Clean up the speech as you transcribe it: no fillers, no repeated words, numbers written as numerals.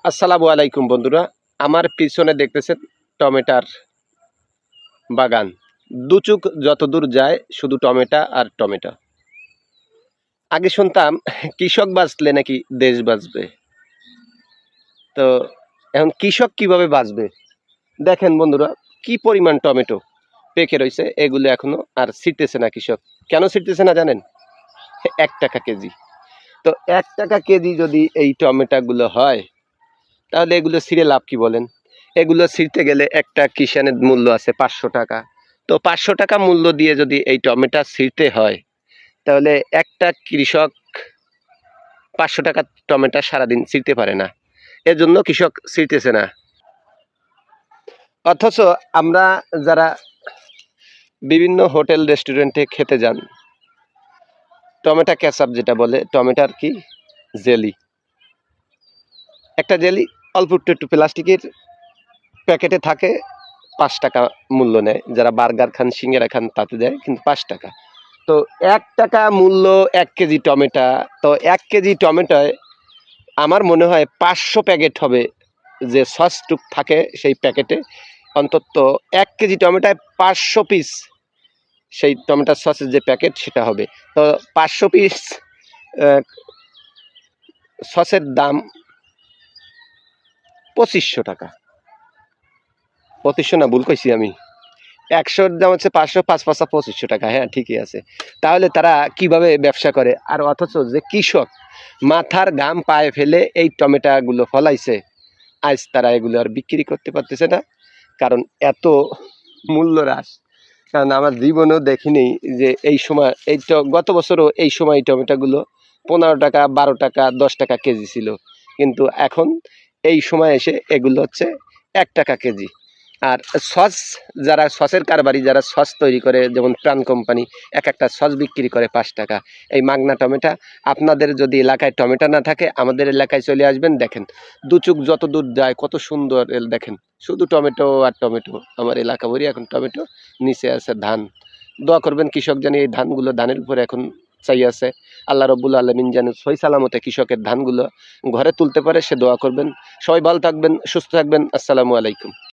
আসসালামু আলাইকুম বন্ধুরা, আমার পিছনে দেখতেছেন টমেটার বাগান। দু চোখ যতদূর যায় শুধু টমেটো আর টমেটো। আগে শুনতাম কৃষক বাঁচলে নাকি দেশ বাঁচবে। তো এখন কৃষক কিভাবে বাঁচবে? দেখেন বন্ধুরা, কি পরিমাণ টমেটো পেকে রয়েছে, এগুলো এখনো আর ছিটতেছে না কৃষক। কেন ছিটতেছে না জানেন? 1 টাকা কেজি। তো 1 টাকা কেজি যদি এই টমেটোগুলো হয়, তাহলে এগুলো ছিঁড়ে লাভ কি বলেন? এগুলো ছিঁড়তে গেলে একটা কিষানের মূল্য আছে 500 টাকা। তো 500 টাকা মূল্য দিয়ে যদি এই টমেটো ছিঁড়তে হয়, তাহলে একটা কৃষক 500 টাকা টমেটো সারাদিন ছিঁড়তে পারে না। এজন্য কৃষক ছিঁড়তেছে না। অথচ আমরা যারা বিভিন্ন হোটেল রেস্টুরেন্টে খেতে যান, টমেটো কেচাপ যেটা বলে, টমেটোর কি জেলি, একটা জেলি অল্প একটু প্লাস্টিকের প্যাকেটে থাকে, 5 টাকা মূল্য নেয়। যারা বার্গার খান, সিঙ্গারা খান তাতে দেয় কিন্তু 5 টাকা। তো 1 টাকা মূল্য 1 কেজি টমেটো। তো 1 কেজি টমেটোয় আমার মনে হয় 500 প্যাকেট হবে। যে সসটুক থাকে সেই প্যাকেটে অন্তত 1 কেজি টমেটোয় 500 পিস সেই টমেটোর সসের যে প্যাকেট সেটা হবে। তো 500 পিস সসের দাম 2500 টাকা। 2500 না, ভুল কইছি আমি। 100-র দাম হচ্ছে 500, 5 2500 টাকা। হ্যাঁ, ঠিকই আছে। তাহলে তারা কিভাবে ব্যবসা করে? আর অথচ যে কৃষক মাথার ঘাম পায়ে ফেলে এই টমেটোগুলো ফলাইছে, আজ তারা এগুলো আর বিক্রি করতে পারতেছে না, কারণ এত মূল্য হ্রাস। কারণ আমার জীবনেও দেখিনি যে এই সময়, এই তো গত বছরও এই সময় টমেটোগুলো 15 টাকা, 12 টাকা, 10 টাকা কেজি ছিল, কিন্তু এখন এই সময় এসে এগুলো হচ্ছে 1 টাকা কেজি। আর সস, যারা সসের কারবারি, যারা সস তৈরি করে, যেমন প্রাণ কোম্পানি, একটা সস বিক্রি করে 5 টাকা। এই মাগনা টমেটো। আপনাদের যদি এলাকায় টমেটো না থাকে, আমাদের এলাকায় চলে আসবেন, দেখেন দু চোখ যত দূর যায় কত সুন্দর দেখেন, শুধু টমেটো আর টমেটো। আমার এলাকা ভরি এখন টমেটো, নিচে আছে ধান। দোয়া করবেন কৃষক জানি এই ধানগুলো, ধানের উপরে এখন চাই আছে, আল্লাহ রব্বুল আলমিন যেন সহি সালামতে কৃষকের ধানগুলো ঘরে তুলতে পারে, সে দোয়া করবেন। সবাই ভালো থাকবেন, সুস্থ থাকবেন। আসসালামু আলাইকুম।